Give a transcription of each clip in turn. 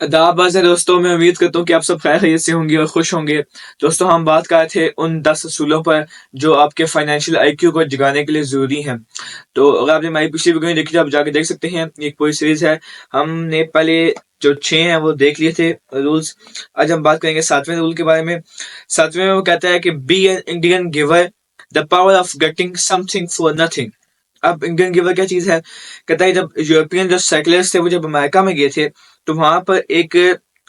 दाबाज़ है दोस्तों, मैं उम्मीद करता हूँ कि आप सब खैरियत से होंगे और खुश होंगे। दोस्तों, हम बात कर रहे थे उन 10 असूलों पर जो आपके फाइनेंशियल आईक्यू को जगाने के लिए ज़रूरी हैं। तो अगर आपने हमारी पिछली वीडियो नहीं देखी तो आप जाके देख सकते हैं, एक पूरी सीरीज़ है। हमने पहले जो 6 हैं वो देख लिए थे रूल्स। आज हम बात करेंगे 7वें रूल के बारे में। 7वें में वो कहता है कि be an Indian giver, the power of getting something for nothing. अब इंडियन गिवर क्या चीज़ है? कहता है जब यूरोपियन जो सेटलर्स थे वो जब अमेरिका में गए थे तो वहां पर एक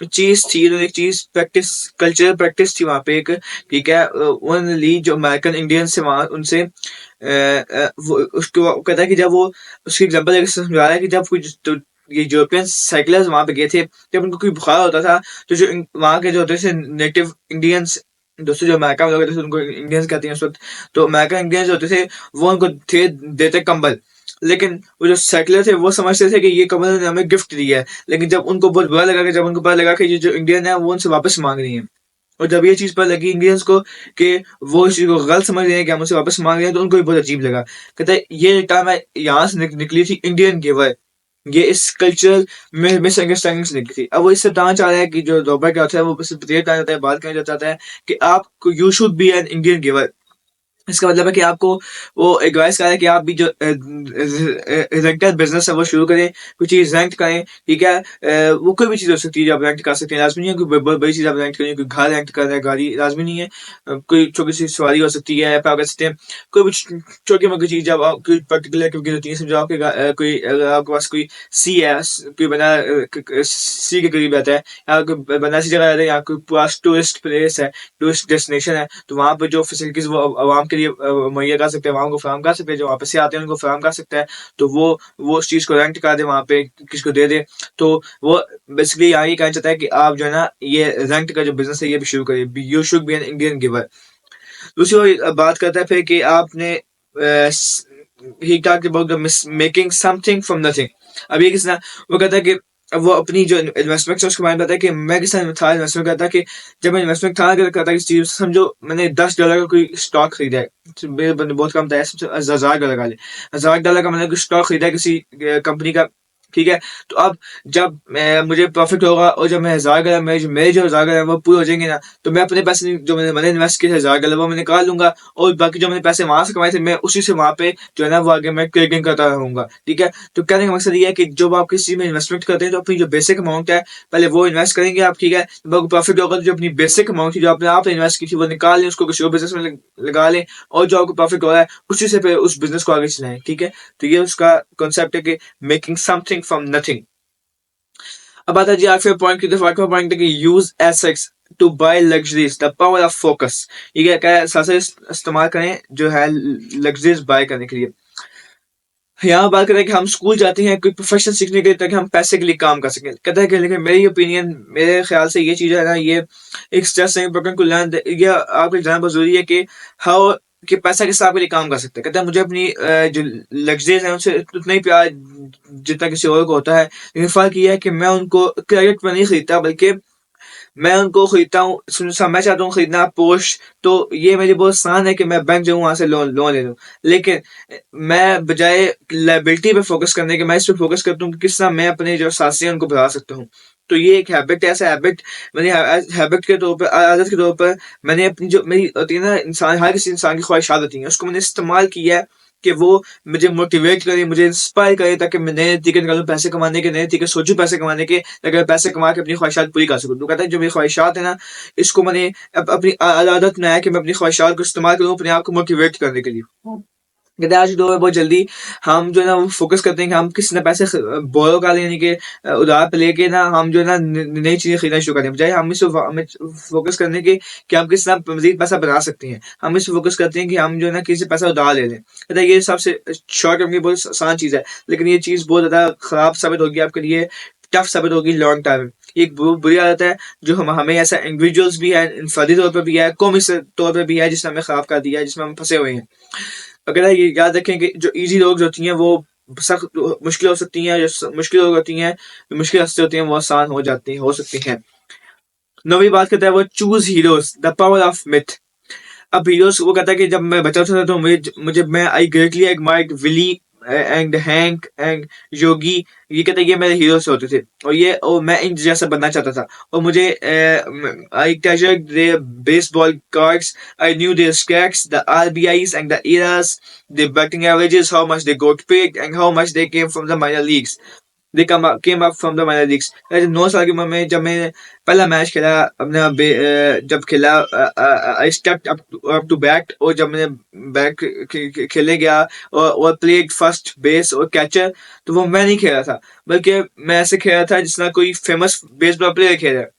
चीज थी, तो एक चीज प्रैक्टिस, कल्चरल प्रैक्टिस थी वहां पे एक। ठीक है, उन्होंने ली जो अमेरिकन इंडियन से वहां उनसे वो उसको वो कहता है कि जब वो उसकी एग्जांपल समझा रहा है कि जब कुछ तो ये यूरोपियन साइकिलर्स वहां पे गए थे, जब उनको कोई बुखार होता था तो जो वहां के जो होते थे नेटिव इंडियंस, दोस्तों जो अमेरिका में लोग रहते थे उनको इंडियंस कहते हैं उस वक्त, तो अमेरिकन इंडियंस होते थे वो उनको थे देते कंबल। लेकिन वो जो सेटलर थे वो समझते थे कि ये कंबल ने हमें गिफ्ट दिया है। लेकिन जब उनको बहुत बुरा लगा कि जब उनको पता लगा कि ये जो इंडियन है वो उनसे वापस मांग रही है, और जब ये चीज पता लगी इंडियंस को कि वो इस चीज को गलत समझ रहे हैं कि हम उसे वापस मांग रहे हैं, तो उनको भी बहुत अजीब लगा। कहते हैं ये टर्म है यहाँ से निकली थी, इंडियन गिवर। ये इस कल्चरल मिसअंडरस्टैंडिंग से निकली थी। अब वो इससे बताना चाह रहा है कि जो रॉबर्ट क्या होता है वो सिर्फ बताना चाहता है, बात करना चाहता है कि आप you should be an Indian giver. इसका मतलब है कि आपको वो एडवाइस कर रहा है कि आप भी जो रेंटल बिजनेस है वो शुरू करें, कोई चीज रेंट करें। ठीक है, वो कोई भी चीज हो सकती है जो आप रेंट कर सकते हैं, लाजमी नहीं है कोई बड़ी चीज आप रेंट करें, कोई घर रेंट कर रहे हैं, गाड़ी लाजमी नहीं है। कोई छोटी सी सवारी हो सकती है, आप कह सकते हैं कोई भी छोटी मोटी चीज जब आप कोई पर्टिकुलर एक्टिविटी होती है, समझो आपके कोई अगर आपके पास कोई सी है, कोई बना सी के करीब रहता है, या कोई बना सी जगह रहता है, या कोई पास टूरिस्ट प्लेस है, टूरिस्ट डेस्टिनेशन है, तो वहाँ पे जो फैसिलिटीज वो आवाम के लिए मुहैया कर सकते हैं, आवाम को फराहम कर सकते हैं, जो वापस से आते हैं उनको फराहम कर सकता है। तो वो उस चीज को रेंट कर दे वहाँ पे, किसको दे दे। तो वो बेसिकली यहाँ ये कहना चाहता है कि आप जो है ना ये रेंट का जो बिजनेस है ये भी शुरू करिए, you should be an Indian giver. दूसरी ओर बात करता है फिर कि आपने he talked about the making something from nothing. अब ये किसना, वो कहता है कि वो अपनी जो इन्वेस्टमेंट है उसके बारे में बताया कि मैं किस तरह था इन्वेस्टमेंट करता कि जब मैं इन्वेस्टमेंट था करता किसी चीज, समझो मैंने $10 का कोई स्टॉक खरीदा है, तो मेरे बंदे बहुत कम था, $1000 का ले, $1000 का मैंने कोई स्टॉक खरीदा है किसी कंपनी का। ठीक है, तो अब जब मुझे प्रॉफिट होगा और जब मैं $1000 मेरे जो $1000 वो पूरे हो जाएंगे ना, तो मैं अपने पैसे जो मैंने इन्वेस्ट किए थे $1000 वो मैं निकाल लूंगा, और बाकी जो मैंने पैसे वहां से कमाए थे मैं उसी से वहां पे जो है ना वो आगे मैं ट्रेडिंग करता रहूंगा। ठीक है, तो कहने का मकसद ये है कि जब आप किसी चीज में इन्वेस्टमेंट करते हैं तो अपनी जो बेसिक अमाउंट है पहले वो इन्वेस्ट करेंगे आप। ठीक है, जब प्रॉफिट होगा तो जो अपनी बेसिक अमाउंट थी जो आपने आप इन्वेस्ट की थी वो निकाल लें, उसको किसी और बिजनेस में लगा लें, और जो आपको प्रॉफिट हो रहा है उसी से फिर उस बिजनेस को आगे चलाएं। ठीक है, तो ये उसका कॉन्सेप्ट है कि मेकिंग समथिंग फ्रॉम नथिंग। अब आता है जी आखिरी पॉइंट की तरफ। आखिरी पॉइंट है कि use assets to buy luxuries, the power of focus. ये क्या है, सबसे इस्तेमाल करें जो है लग्जरीज बाय करने के लिए। यहाँ बात करें कि हम स्कूल जाते हैं कोई प्रोफेशन सीखने के लिए ताकि हम पैसे के लिए काम कर सकें। कहता है कि लेकिन मेरी ओपिनियन, मेरे ख्याल से ये चीज है ना, ये एक स्ट्रेस इम्पोर्टेंट को लर्न, ये आपको जानना बहुत जरूरी है कि हाउ कि पैसा किस आपके लिए काम कर सकता है। कहता है मुझे अपनी जो लग्जरीज है उनसे उतना ही प्यार जितना किसी और को होता है, लेकिन फर्क ये है कि मैं उनको क्रेडिट पर नहीं खरीदता, बल्कि मैं उनको खरीदता हूँ, मैं चाहता हूँ खरीदना पोर्श। तो ये मेरी बहुत आसान है कि मैं बैंक जाऊँ वहां से लोन लोन ले लूँ, लेकिन मैं बजाय लाइबिलिटी पे फोकस करने के मैं इस पे फोकस करता हूँ कि किस तरह मैं अपने जो साथी हैं उनको बढ़ा सकता हूँ। तो ये एक हैबिट है, ऐसा हैबिट मैंने हैबिट के तौर पर, आदत के तौर पर मैंने अपनी जो मेरी होती है ना, इंसान हर किसी इंसान की ख्वाहिशात होती हैं, उसको मैंने इस्तेमाल किया है कि वो मुझे मोटिवेट करे, मुझे इंस्पायर करे, ताकि मैं नए तरीके निकालूं पैसे कमाने के, नए तरीके सोचूं पैसे कमाने के, ताकि मैं पैसे कमा के अपनी ख्वाहिशात पूरी कर सकूं। तो कहता है जो मेरी ख्वाहिशात है ना, इसको मैंने अपनी आदत बनाया कि मैं अपनी ख्वाहिशात को इस्तेमाल करूं अपने आप को मोटिवेट करने के लिए। कहते हैं आज के दौर में बहुत जल्दी हम जो है ना वो फोकस करते हैं कि हम किसी ने पैसे बोरो कर लेने के, उधार पे लेके ना हम जो है ना नई चीजें खरीदना शुरू करें, बजाय हम इस हमें फोकस करने के कि हम किस तरह मजीद पैसा बना सकते हैं, हम इस फोकस करते हैं कि हम जो है ना किसी से पैसा उधार ले लें। कहता है ये सबसे शॉर्ट टर्म की बहुत आसान चीज है, लेकिन ये चीज बहुत ज्यादा खराब साबित होगी आपके लिए, टफ साबित होगी लॉन्ग टर्म में। ये एक बुरी आदत है जो हमें ऐसा इंडिविजुअल्स भी है, इंफरादी तौर पर भी है, कौमी तौर पर भी है, जिसने हमें खराब कर दिया है, जिसमें हम फंसे हुए हैं। अगर ये याद रखें कि जो इजी रोड्स होती हैं वो सख्त मुश्किल हो सकती हैं, जो मुश्किल रोड होती हैं, जो मुश्किल रास्ते होती हैं वो आसान हो सकती हैं। नौवीं बात करता है वो choose heroes, the power of myth. अब हीरोज वो कहता है कि जब मैं बच्चा था तो मुझे मुझे मैं I greatly admired Willie and Hank and Yogi, ये कहते हैं ये मेरे हीरोज होते थे, और मैं इन जैसा बनना चाहता था। और मुझे आई treasured their baseball cards, I knew their stats, the RBIs and the eras, the batting averages, how much they got paid and how much they came from the minor leagues, they came up from the minor leagues। 9 साल की उम्र में जब मैं पहला match खेला अपने जब खेला, I stepped up to bat, और जब मैंने बैट खेलने गया और प्लेड फर्स्ट बेस और कैचर, तो वो मैं नहीं खेला था, बल्कि मैं ऐसे खेला था जिस तरह कोई फेमस बेसबॉल प्लेयर खेल रहा है।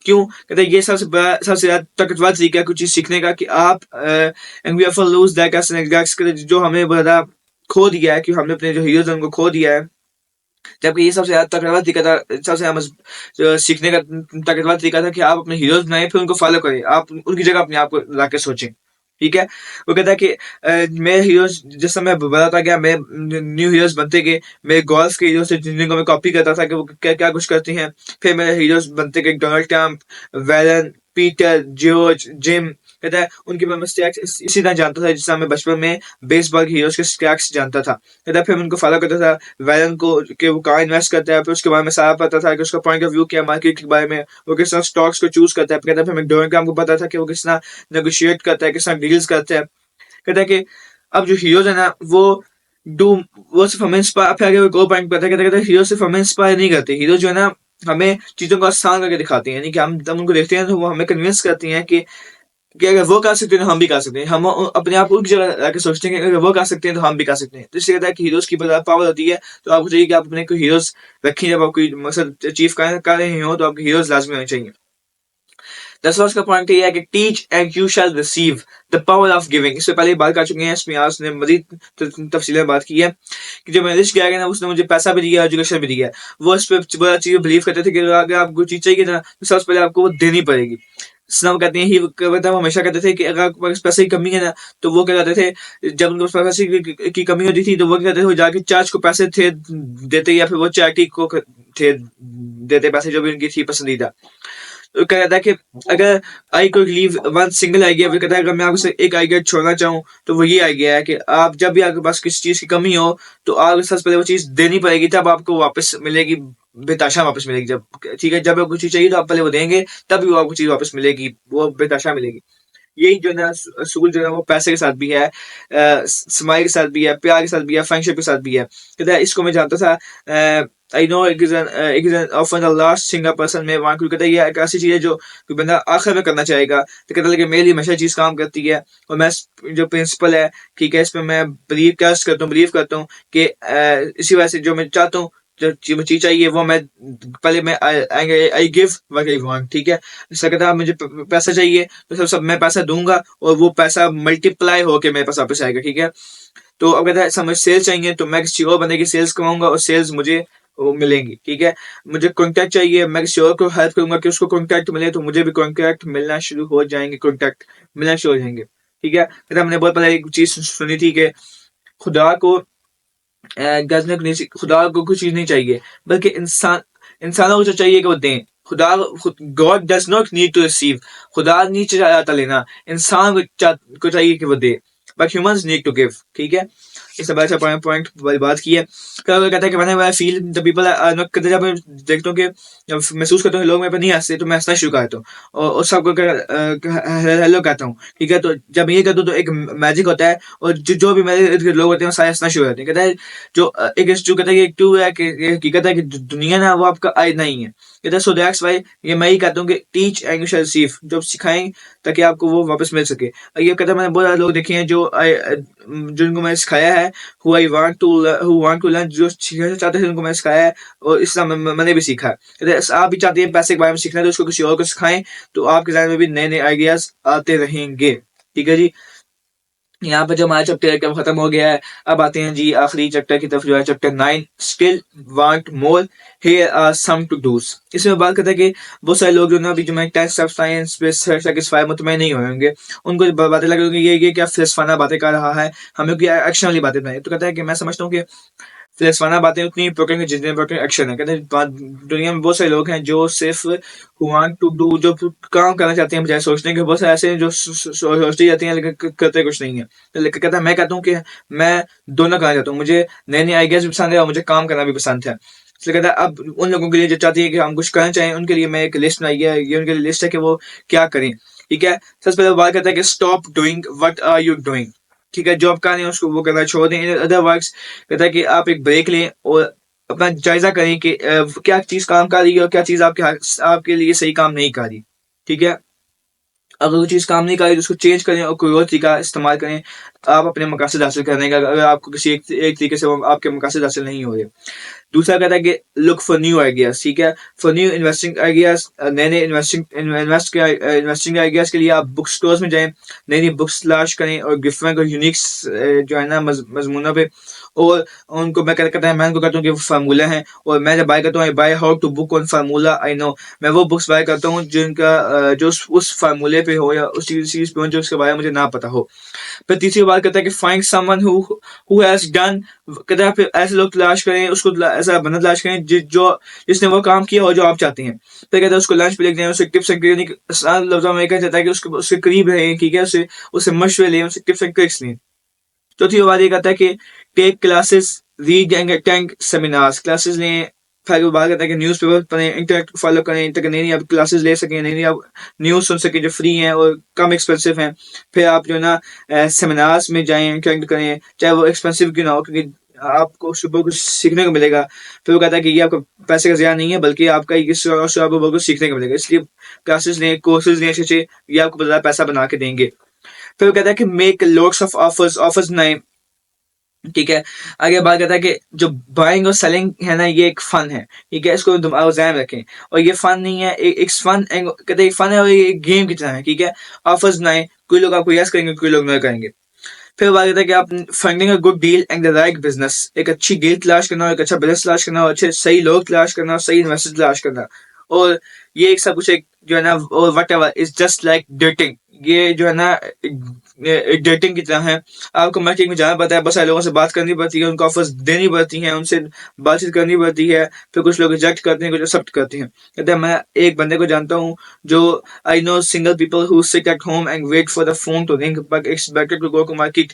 क्यों? कहते हैं ये सबसे ज्यादा ताकतवर तरीका है कुछ चीज सीखने का, कि आप and we often lose that edge an exact, जो हमने बहुत ज्यादा खो दिया है, कि हमने अपने जो हीरोज उनको खो दिया है। जबकि ये सबसे ज्यादा ताकतवर तरीका था, सबसे ज्यादा सीखने का ताकतवर तरीका था, कि आप अपने हीरोज बनाए फिर उनको फॉलो करें, आप उनकी जगह अपने आप को लाके सोचें। ठीक है, वो कहता है कि मेरे हीरोज जिस समय बढ़ता गया, मैं न्यू हीरोज बनते गए, मेरे गोल्फ के हीरोज से जिनको मैं कॉपी करता था कि वो क्या क्या कुछ करती हैं, फिर मेरे हीरोज बनते गए Donald Trump, Waylon, Peter, George, gym. कहता है उनके बारे में स्टैट्स इसी तरह जानता था जिस तरह मैं बचपन में बेसबॉल के हीरोज के स्टैट्स जानता था। कहता है फिर मैं उनको फॉलो करता था, वैलन को कि वो कहाँ इन्वेस्ट करता है, फिर उसके बारे में सारा पता था कि उसका पॉइंट ऑफ व्यू क्या है मार्केट के बारे में, वो किस तरह स्टॉक्स को चूज करता है। कहता है फिर मैं डोनाल्ड ट्रंप को पता था कि वो किस तरह नेगोशिएट करता है, किस तरह डील्स करता है। कहता है कि अब जो हीरोज है ना, डू वो सिर्फ हमें इंस्पायर, फिर आगे एक और पॉइंट पता है, कहता है हीरो सिर्फ हमें इंस्पायर नहीं करते, हीरो जो है ना हमें चीजों को आसान करके दिखाते हैं, यानी कि हम जब उनको देखते हैं तो वो हमें कन्विंस करती हैं कि अगर वो कर सकते हैं तो हम भी कर सकते हैं, हम अपने आप उनकी जगह लाके सोचते हैं कि अगर वो कर सकते हैं तो हम भी कर सकते हैं। तो इसलिए कहता है कि हीरोज की बहुत पावर होती है, तो आपको चाहिए कि आप अपने कोई हीरोज रखें, जब आप कोई मकसद अचीव कर रहे हो तो आपके हीरोज लाजमी होने चाहिए। 10वां उसका पॉइंट ये है कि teach and you shall receive, the power of giving. इससे पहले बात कर चुके हैं, इसमें आज ने मजीद तफसील में बात की है कि जब मैंने रिस्क किया ना, उसने मुझे पैसा भी दिया, एजुकेशन भी दिया। वो इस पर बड़ा चीज बिलीव करते थे कि अगर आपको चीज चाहिए ना तो सबसे पहले आपको वो देनी पड़ेगी। इस्लाम कहते हैं, वो हमेशा कहते थे कि अगर आपके पास पैसे की कमी है ना, तो वो क्या कहते थे, जब उनके पास पैसे की कमी होती थी तो वो क्या कहते थे, वो जाके चर्च को पैसे थे देते, या फिर वो चैरिटी को थे देते पैसे, जो भी उनकी थी पसंदीदा। तो क्या कहता है कि अगर आई कोई लीव वन सिंगल आइडिया, वो कहता है अगर मैं आपसे एक आइडिया छोड़ना चाहूँ तो वो ये आइडिया है कि आप जब भी आपके पास किसी चीज की कमी हो तो आप सबसे पहले वो चीज देनी पड़ेगी, तब आपको वापस मिलेगी, बेताशा वापस मिलेगी। जब ठीक है, जब आपको चीज चाहिए तो आप पहले वो देंगे, तभी वो आपको चीज वापस मिलेगी, वो बेताशा मिलेगी। यही जो है ना सूल जो है वो पैसे के साथ भी है, स्माइल के साथ भी है, प्यार के साथ भी है, फ्रेंडशिप के साथ भी है। कहता है इसको मैं जानता था, I know it is an often the last thing a person में वांट टू, कहता है ये एक ऐसी चीज है जो कोई बंदा आखिर में करना चाहेगा। तो कहता है कि मेरे लिए हमेशा चीज काम करती है, और मैं जो प्रिंसिपल है, ठीक है, इसमें मैं बिलीव करता हूँ कि इसी वजह से जो मैं चाहता हूँ, जो चीज चाहिए वो मैं पहले मैं I give what I want. ठीक है, जैसा कहता है मुझे पैसा चाहिए तो सब मैं पैसा दूंगा और वो पैसा मल्टीप्लाई होके मेरे पास वापस आएगा। ठीक है, तो अब कहता है समझ सेल्स चाहिए तो मैं किसी और बंदे की सेल्स करवाऊंगा और सेल्स मुझे वो मिलेंगी। ठीक है, मुझे कॉन्टैक्ट चाहिए, मैं किसी और को हेल्प करूंगा कि उसको कॉन्टैक्ट मिले, तो मुझे भी कॉन्टैक्ट मिलना शुरू हो जाएंगे, कॉन्टैक्ट मिलना शुरू हो जाएंगे। ठीक है, कहता हमने बहुत पहले एक चीज सुनी थी कि खुदा को गजने को नहीं, खुदा को कुछ चीज नहीं चाहिए, बल्कि इंसानों को जो चाहिए कि वो दें। खुदा God does not need to receive, खुदा नहीं चाहता लेना, इंसान को चाहिए कि वो दे, but humans need to give. ठीक है, इस बड़ा पॉइंट वाली बात की है। कहता है कि मैंने फील द पीपल नॉट करते, जब मैं देखता हूँ कि जब महसूस करता हूँ लोग मेरे पर नहीं हंसते तो मैं हंसना शुरू करता हूँ और सबको हेलो कहता हूँ। ठीक है, तो जब ये कहता हूँ तो एक मैजिक होता है, और जो भी मेरे इर्द गिर्द लोग होते हैं वो सारे हंसना शुरू करते हैं। कहता है जो जो कहता है कि टू है कि हकीकत है कि दुनिया ना वो आपका आय नहीं है। कहता है सो दैट्स व्हाई ये मैं ही कहता हूँ कि teach and you shall receive, जब सिखाएं ताकि आपको वो वापस मिल सके। ये कहता है मैंने बहुत सारे लोग देखे हैं जो जिनको मैंने सिखाया है, who want to learn, जो सीखना चाहते थे उनको मैंने सिखाया है, और इस तरह मैंने भी सीखा है। कहते आप भी चाहते हैं पैसे के बारे में सीखना है तो उसको किसी और को सिखाएं, तो आपके ज़हन में भी नए नए आइडियाज आते रहेंगे। ठीक है जी, यहाँ पे जो हमारा चैप्टर खत्म हो गया है। अब आते हैं जी आखिरी चैप्टर की तरफ, जो है chapter 9, still want more, here are some to dos. इसमें बात करते हैं कि बहुत सारे लोग जो ना अभी जो मैं टेस्ट ऑफ साइंस पे सेटिस्फाई मुतमईन नहीं होंगे, उनको बातें लगेंगी ये क्या फिल्सफाना बातें कर रहा है, हमें कोई एक्शन वाली बातें बनाई। तो कहता है कि मैं समझता हूँ कि फिलसफाना बातें उतनी इंपॉर्टेंट है जितने इंपॉर्टेंट एक्शन है। कहते हैं दुनिया में बहुत सारे लोग हैं जो सिर्फ वांट टू डू, जो काम करना चाहते हैं बजाय सोचने के। बहुत सारे ऐसे हैं जो सोचती जाती हैं लेकिन करते कुछ नहीं है। तो लेकिन कहता है, मैं कहता हूँ कि मैं दोनों करना चाहता हूँ, मुझे नए नए आइडियाज भी पसंद है और मुझे काम करना भी पसंद है। इसलिए कहता है अब उन लोगों के लिए जो चाहती है कि हम कुछ करना चाहें, उनके लिए मैं एक लिस्ट बनाई है, ये उनके लिए लिस्ट है कि वो क्या करें। ठीक है, सबसे पहले बात करता है कि stop doing what are you doing. ठीक है, जॉब का नहीं उसको वो करना छोड़ दें। इन अदर वर्ड्स कहता है कि आप एक ब्रेक लें और अपना जायजा करें कि क्या चीज काम कर रही है और क्या चीज आपके लिए सही काम नहीं कर रही। ठीक है, अगर वो चीज काम नहीं कर रही तो उसको चेंज करें और कोई और तरीका इस्तेमाल करें आप अपने मकासद हासिल करने का, अगर आपको किसी एक तरीके से वो आपके मकासद हासिल नहीं हो रहे। दूसरा कहता है कि लुक फॉर न्यू आइडियाज। ठीक है, फॉर न्यू इन्वेस्टिंग आइडियाज, नए नए इन्वेस्टिंग आइडियाज के लिए आप बुक स्टोर्स में जाएं, नई नई बुक्स तलाश करें और डिफरेंट और यूनिक जो है ना मजमूनों पे, और उनको मैं कहता है, मैं उनको कहता हूँ कि वो फार्मूला हैं। और मैं जब बाय करता हूँ, I buy how to book on formula I know. मैं वो बुक्स बाय करता हूँ जिनका जो उस फार्मूले पे हो या उस चीज पे हो जो उसके बारे में मुझे ना पता हो। फिर तीसरी बात कहता है कि find someone who has done. कहता है फिर ऐसे लोग तलाश करें, उसको ऐसा बंदा तलाश करें जिसने वो काम किया और जो आप चाहते हैं। फिर कहता है उसको लंच पे लिख दें, उससे टिप्स एंड ट्रिक्स, आसान लफ्जों में कहना चाहता है कि उसके करीब रहें। ठीक है, उससे मशवरे लें, उससे टिप्स एंड ट्रिक्स लें। चौथी बात ये कहता है कि take classes, read and attend seminars. Classes लें। फिर वो बात करता है कि न्यूज़ पेपर पढ़ें, इंटरनेट फॉलो करें, इंटरनेट नई नई आप क्लासेस ले सकें, नई नई आप न्यूज़ सुन सकें जो फ्री हैं और कम एक्सपेंसिव हैं। फिर आप जो है ना सेमिनार्स में जाएं, अटेंड करें, चाहे वो एक्सपेंसिव क्यों ना हो, क्योंकि आपको सुबह कुछ सीखने को मिलेगा। फिर वो कहता है कि ये आपका पैसे का ज़िया नहीं है, बल्कि आपका इससे आपको बहुत कुछ सीखने को मिलेगा। इसलिए क्लासेस लें, कोर्सेज लें, अच्छे ये आपको ज़्यादा पैसा बना के देंगे। फिर वो कहता है कि मेक लॉट्स ऑफ ऑफर्स बनाएं। ठीक है, आगे बात करता है कि जो बाइंग और सेलिंग है ना, ये एक फन है। ठीक है, इसको दिमाग में ज़हन रखें। और ये फन नहीं है, एक फन कहते हैं, एक फन है और ये एक गेम की तरह है। ठीक है, ऑफर्स बनाएं, कोई लोग आपको यस करेंगे, कोई लोग नो करेंगे। फिर बात करता है कि आप finding a good deal and the right business. एक अच्छी डील तलाश करना, एक अच्छा बिजनेस तलाश करना, और अच्छे सही लोग तलाश करना, और सही इन्वेस्टर तलाश करना। और ये एक सब कुछ एक जो है ना, और what ever is just like dating. ये जो है ना एक डेटिंग की तरह है। आपको मार्केटिंग में जाना पड़ता है, बहुत सारे लोगों से बात करनी पड़ती है, उनको ऑफर्स देनी पड़ती हैं, उनसे बातचीत करनी पड़ती है। फिर कुछ लोग रिजेक्ट करते हैं, कुछ एक्सेप्ट करते हैं। कहते हैं मैं एक बंदे को जानता हूँ जो I know single people who sit at home and wait for the phone to ring but it's better to go to market.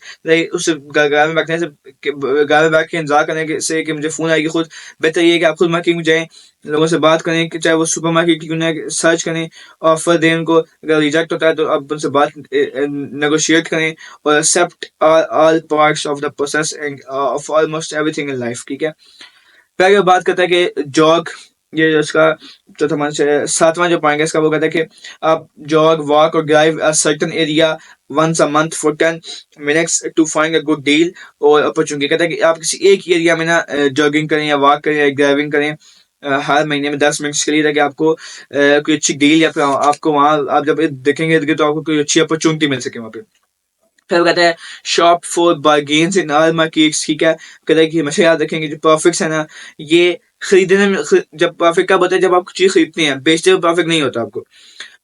उस घर में बैठने से, घर में बैठ के इंतजार करने से कि मुझे फोन आएगी, खुद बेहतर ये है कि आप खुद मार्केट में जाएं, लोगों से बात करें, कि चाहे वो सुपर मार्केट क्यों ना, सर्च करें, ऑफर दें उनको। अगर रिजेक्ट होता है तो आप उनसे बात नेगोशिएट करें और accept all parts of the process and of almost everything in life. ठीक है, फिर आगे बात करता है कि जॉग, ये उसका चौथा मंच है, सातवां जो पॉइंट है इसका, वो कहता है कि आप जॉग, वॉक और drive a certain area once a month for 10 minutes to find a good deal और अपॉर्चुनिटी। कहता है कि आप किसी एक एरिया में ना जॉगिंग करें या वॉक करें या ड्राइविंग करें हर महीने में 10 मिनट्स के लिए, ताकि आपको कोई अच्छी डील या फिर आपको वहाँ आप जब देखेंगे तो आपको कोई अच्छी अपॉर्चुनिटी मिल सके वहाँ पे। फिर वो कहता है shop for bargains in all markets. ठीक है, कहता है कि हमेशा याद रखेंगे जो परफेक्ट है ना, ये खरीदने में जब परफेक्ट कब होता है, जब आप चीज खरीदते हैं, बेचते हुए परफेक्ट नहीं होता आपको।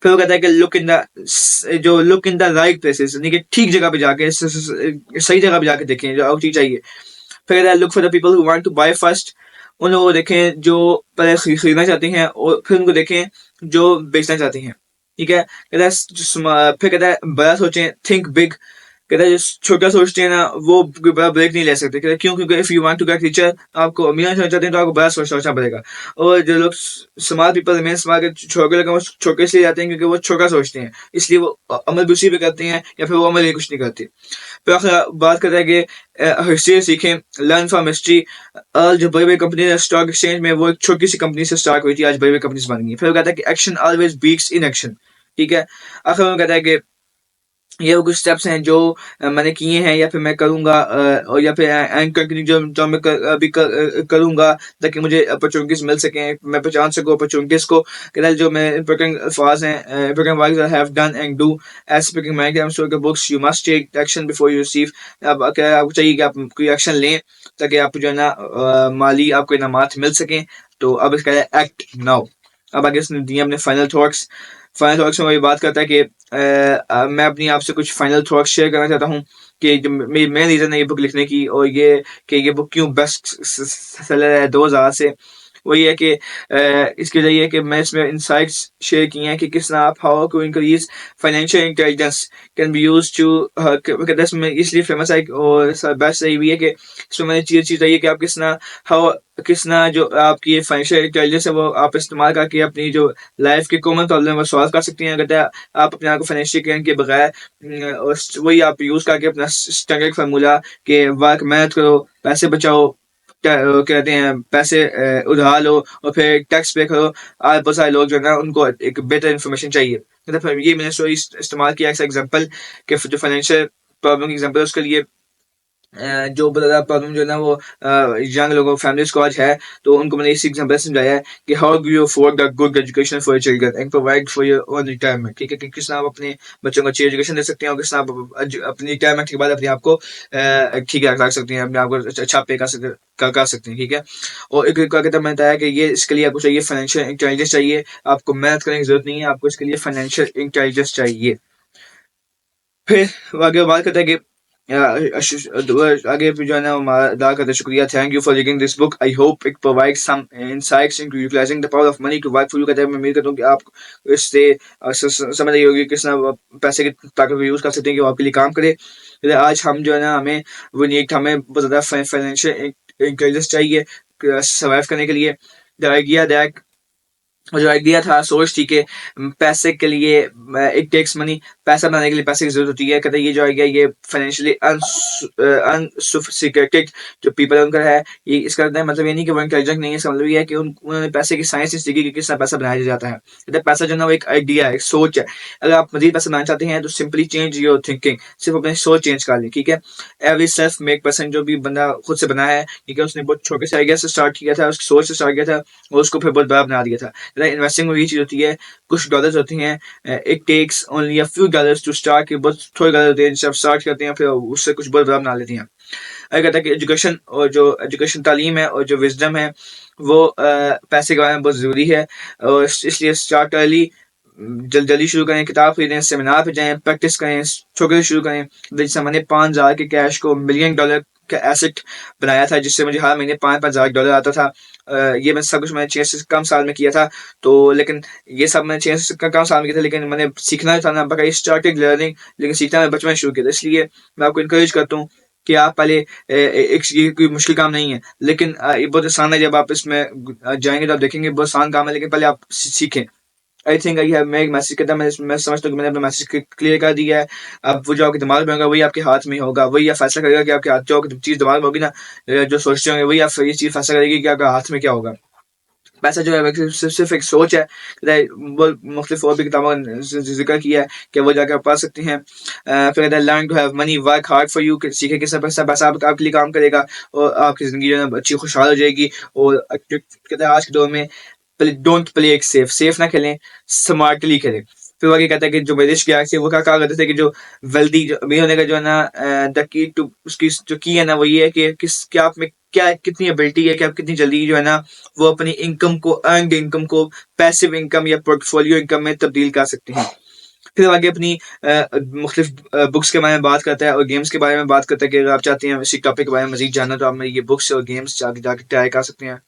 फिर वो कहता है कि look in the right places, यानी कि ठीक जगह पे जाके, सही जगह पे जाके देखें जो आपको चीज चाहिए। फिर कहता है look for the people who want to buy first. उन लोगों को देखें जो पहले खरीदना चाहते हैं, और फिर उनको देखें जो बेचना चाहते हैं। ठीक है, कहता है फिर कहता है बड़ा सोचें, थिंक बिग। कहता है जो छोटा सोचते हैं ना, वो कोई बड़ा ब्रेक नहीं ले सकते। कहता है क्यों? क्योंकि if you want to get richer, आपको अमीर होना चाहते हैं तो आपको बड़ा सोचना पड़ेगा। और जो लोग स्मार्ट पीपल मेन स्मार्ट के छोटे लोग हैं, वो छोटे इसलिए जाते हैं क्योंकि वो छोटा सोचते हैं, इसलिए वो अमल भी उसी पे करते हैं या फिर वो अमल ही कुछ नहीं करते। फिर आखिर बात करता है कि हिस्ट्री सीखें, लर्न फ्रॉम हिस्ट्री। जो बड़ी बड़ी कंपनी स्टॉक एक्सचेंज में, वो एक छोटी सी कंपनी से स्टार्ट हुई थी, आज बड़ी बड़ी कंपनीज बन गई। फिर वो कहता है कि action always beats inaction. ठीक है, आखिर में कहता है कि ये वो कुछ स्टेप्स हैं जो मैंने किए हैं या फिर मैं करूँगा, और या फिर एंड कंटिन्यू जो मैं अभी करूँगा, ताकि मुझे अपॉर्चुनिटीज मिल सकें, मैं पहचान सकूँ अपॉर्चुनिटीज को। कहता है जो मैं इंपॉर्टेंट अल्फाज हैं, important words I have done and do as speaking my exam so के books, you must take action before you receive. अब क्या आपको चाहिए कि आप कोई एक्शन लें ताकि आपको जो है ना माली आपको इनामात मिल सकें। तो अब इसका एक्ट नाउ। अब आगे इसने दिए अपने फाइनल थॉट्स में वही बात करता है कि मैं अपनी आपसे कुछ फाइनल थॉट्स शेयर करना चाहता हूँ। कि जो मेरी मेन रीज़न है ये बुक लिखने की और ये कि ये बुक क्यों बेस्ट सेलर है 2000 से, वो ये है कि इसकी वजह ये है कि मैं इसमें इनसाइट्स शेयर किए हैं कि किस तरह आप how to increase financial intelligence can be use to में इसलिए फेमस है और बेस्ट यही भी है कि इसमें मैंने चीज़ है कि आप किस तरह जो आपकी ये फाइनेंशियल इंटेलिजेंस है वो आप इस्तेमाल करके अपनी जो लाइफ की कॉमन प्रॉब्लम है वो सॉल्व कर सकती हैं। कहते हैं आप अपने आप को फाइनेंशियल गेन के बगैर और वही आप यूज करके अपना स्टैंडर्ड फार्मूला के वर्क मेहनत करो, पैसे बचाओ, कहते हैं पैसे उधार लो और फिर टैक्स पे करो। आज बहुत सारे लोग जो है ना उनको एक बेहतर इन्फॉर्मेशन चाहिए, मतलब फिर ये मैंने स्टोरी इस्तेमाल किया एज एग्जांपल कि जो फाइनेंशियल प्रॉब्लम की एग्जांपल उसके लिए जो बहुत ज़्यादा प्रॉब्लम जो है ना वो यंग लोगों फैमिलीज को आज है, तो उनको मैंने इसी एग्जांपल समझाया है कि how do you afford the good education for your children and provide for your own retirement. ठीक है कि किस तरह आप अपने बच्चों को अच्छी एजुकेशन दे सकते हैं और किस तरह आप अपनी रिटायरमेंट के बाद अपने आप को ठीक रख सकते हैं, अपने आप को अच्छा पे कर सकते हैं। ठीक है, और एक क्या कहता है मैंने बताया कि ये इसके लिए आपको चाहिए फाइनेंशियल इंटेलिजेंस चाहिए, आपको मेहनत करने की जरूरत नहीं है, आपको इसके लिए फाइनेंशियल इंटेलिजेंस चाहिए। फिर आगे बात करते हैं कि आगे भी जो है ना हमारा अदा करते हैं शुक्रिया, thank you for reading this book, I hope it provide some insights into utilising the power of money to work for you. कहते हैं मैं उम्मीद करता हूँ कि आप इससे समझ रही होगी किस तरह पैसे की ताकत को यूज कर सकते हैं कि वो आपके लिए काम करे। आज हम जो है ना हमें वो नीड हमें बहुत ज़्यादा फाइनेंशियल इंटेलिजेंस चाहिए सर्वाइव करने के लिए। द आइडिया दैट और जो आइडिया था सोच थी कि पैसे के लिए इट टेक्स मनी, पैसा बनाने के लिए पैसे की जरूरत होती है। कहते हैं ये जो आइडिया ये फाइनेंशियली अनसोफिस्टिकेटेड जो पीपल है उनका है, ये इसका मतलब ये नहीं कि वो इंटेलिजेंट नहीं है, इसका मतलब ये है कि उन्होंने पैसे की साइंस नहीं सीखी कि किस तरह पैसा बनाया जाता है। कहते हैं पैसा जो है ना वो एक आइडिया है, एक सोच है। अगर आप मजीद पैसा बनाना चाहते हैं तो सिंपली चेंज योर थिंकिंग, सिर्फ अपनी सोच चेंज कर लें। ठीक है, एवरी सेल्फ मेक पर्सन जो भी बंदा खुद से बना है, ठीक है, उसने बहुत छोटे से आइडिया से स्टार्ट किया था, उसकी सोच से स्टार्ट किया था और उसको फिर बहुत बड़ा बना दिया था। इन्वेस्टिंग में ये चीज होती है, कुछ डॉलर्स होती हैं, it takes only a few dollars to start, कि बहुत थोड़े डॉलर होते हैं जिससे आप स्टार्ट करते हैं फिर उससे कुछ बहुत बड़ा बना लेते हैं। अगर कहता है कि एजुकेशन और जो एजुकेशन तालीम है और जो विजडम है वो पैसे के बारे में बहुत ज़रूरी है और इसलिए स्टार्ट अर्ली, जल्दी शुरू करें, किताब खरीदें, सेमिनार पे जाएं, प्रैक्टिस करें, छोटे से शुरू करें। जैसे मैंने 5,000 के कैश को $1,000,000 का एसेट बनाया था जिससे मुझे हर महीने $5,000 आता था। ये मैं सब कुछ मैंने 6 से कम साल में किया था, तो लेकिन ये सब मैंने 6 से कम साल में किया था, लेकिन मैंने सीखना था ना, बट आई स्टार्टेड लर्निंग, लेकिन सीखना मैं बचपन में शुरू किया था। इसलिए मैं आपको इनकरेज करता हूँ कि आप पहले एक ये कोई मुश्किल काम नहीं है, लेकिन ये बहुत आसान है। जब आप इसमें जाएंगे तो आप देखेंगे बहुत आसान काम है, लेकिन पहले आप सीखें। I think I have make message कहता मैं समझता हूँ कि मैंने अपना मैसेज क्लियर कर दिया है। अब वो जो आपके दिमाग में होगा वही आपके हाथ में होगा, वही आप फैसला करेगा कि आपके हाथ जो चीज़ दिमाग में होगी ना, जो सोचते होंगे वही आप ये चीज़ फैसला करेगी कि आपके हाथ में क्या होगा। पैसा जो है सिर्फ एक सोच है। वो मुख्तलिफ और भी किताबों का जिक्र किया है कि वो जाकर आप पढ़ सकते हैं। फिर कहता है learn to have money work hard for you, सीखे किस पैसा पैसा आपके लिए काम करेगा और आपकी ज़िंदगी जो है अच्छी खुशहाल हो जाएगी। और कहता है आज के दौर में डोंट प्ले एक सेफ ना खेलें, स्मार्टली खेलें। फिर वो आगे कहता है कि जो विदेश गया थे वो क्या कहा करते थे कि जो वेल्दी जो अमीर होने का जो है ना द की टू उसकी जो की है ना वो ये है कि क्या आप में क्या कितनी एबिलिटी है कि आप कितनी जल्दी जो है ना वो अपनी इनकम को अर्नड इनकम को पैसिव इनकम या पोर्टफोलियो इनकम में तब्दील कर सकते हैं। फिर आगे अपनी मुख्तलिफ बुक्स के बारे में बात करता है और गेम्स के बारे में बात करता है कि अगर आप चाहते हैं इसी टॉपिक के बारे में मजीद जानना तो आप ये बुक्स और गेम्स जाके ट्राई कर सकते हैं।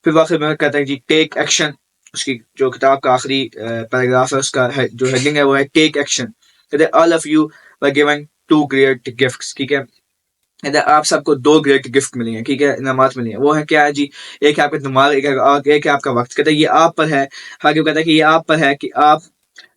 फिर आखिर में कहता है जी टेक एक्शन, उसकी जो किताब का आखिरी पैराग्राफ है उसका जो हेडिंग है वो है टेक एक्शन। कहते हैं all of you were given 2 great gifts. ठीक है, कहते हैं आप सबको 2 ग्रेट गिफ्ट मिले हैं, ठीक है, इनामात मिले हैं। वो है क्या है जी, एक है आपका दिमाग, एक है आपका वक्त। कहते हैं ये आप पर है। आगे कहता है कि ये आप पर है कि आप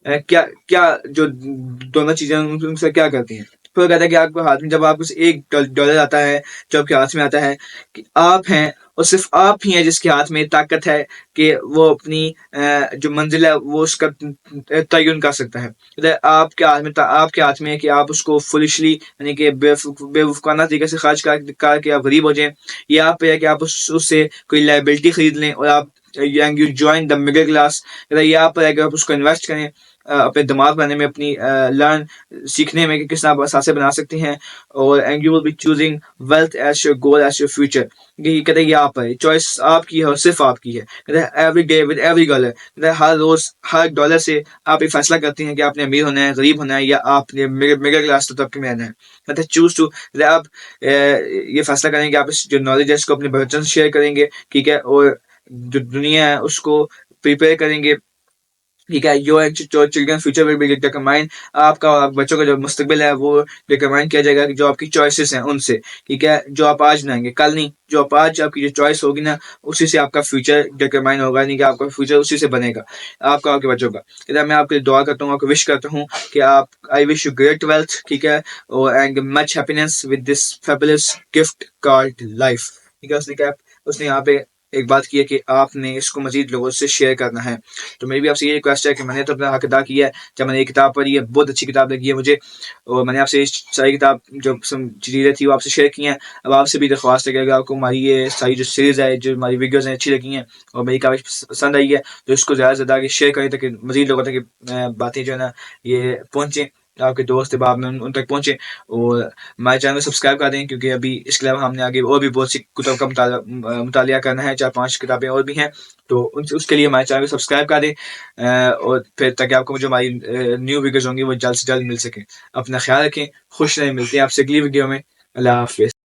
क्या क्या जो दोनों चीजें उनसे क्या करती हैं। फिर कहता है कि आपको हाथ में जब आपको $1 आता है, जो आपके हाथ में आता है, कि आप हैं और सिर्फ आप ही हैं जिसके हाथ में ताकत है कि वो अपनी जो मंजिल है वो उसका तयन कर सकता है। कहता है आपके हाथ में है कि आप उसको फुलिशली यानी कि बेवकूफाना तरीके से खर्च करके आप गरीब हो जाएं, या आप पे है कि आप उससे कोई लाइबिलिटी खरीद लें और आप you join the middle class. ये आप पर है कि आप उसको इन्वेस्ट करें, अपने दिमाग बनाने में, अपनी लर्न सीखने में कि किस तरह आप असासे बना सकते हैं। और and you will be choosing wealth as your goal as your future. ये कहते हैं ये आप है, चॉइस आपकी है और सिर्फ आपकी है। कहते हैं every day with every dollar, कहते हैं हर रोज हर डॉलर से आप ये फैसला करते हैं कि आपने अमीर होना है, गरीब होना है, या आपने मिडिल क्लास तबके में रहना है। कहते हैं चूज टू, आप ये फैसला करेंगे, आप इस जो नॉलेज है इसको अपने बच्चों से शेयर करेंगे, ठीक है, और जो दुनिया है उसको प्रिपेयर करेंगे, ठीक है। Your children future will be determine, आपका और बच्चों का जो मुस्तकबिल है वो डिटरमाइन किया जाएगा कि जो आपकी चॉइसेस हैं उनसे, ठीक है। जो आप आज बनाएंगे कल नहीं, जो आप आज आपकी जो चॉइस होगी ना उसी से आपका फ्यूचर डिटरमाइन होगा, नहीं कि आपका फ्यूचर उसी से बनेगा, आपका आपके बच्चों का। इधर मैं आपके लिए दुआ करता हूँ, आपको विश करता हूँ कि आप, I wish you great wealth, ठीक है, और and much happiness with this fabulous gift called life, ठीक है। उसने यहाँ पे एक बात की है कि आपने इसको मजीद लोगों से शेयर करना है। तो मेरी भी आपसे ये रिक्वेस्ट है कि मैंने तो अपना हक अदा किया है, जब मैंने ये किताब पढ़ी है, बहुत अच्छी किताब लगी है मुझे, और मैंने आपसे सारी किताब जो चीज़ें थी वो आपसे शेयर की हैं। अब आपसे भी दरख्वास्त है कि अगर आपको हमारी ये सारी जो सीरीज़ है, जो हमारी वीडियोज़ हैं अच्छी लगी हैं और मेरी काफ़ी पसंद आई है, तो इसको ज़्यादा से ज़्यादा शेयर करें ताकि मजीद लोगों तक बातें जो है ना ये पहुँचें, आपके दोस्त अहबाब में उन तक पहुँचे। और हमारे चैनल को सब्सक्राइब कर दें, क्योंकि अभी इसके अलावा हमने आगे और भी बहुत सी किताब का मुतालिया करना है, 4-5 किताबें और भी हैं, तो उसके लिए हमारे चैनल को सब्सक्राइब कर दें, और फिर ताकि आपको जो हमारी न्यू वीडियोज़ होंगी वो जल्द से जल्द मिल सकें। अपना ख्याल रखें, खुश रहें, मिलते हैं आपसे अगली वीडियो में। अल्लाह हाफ़िज़।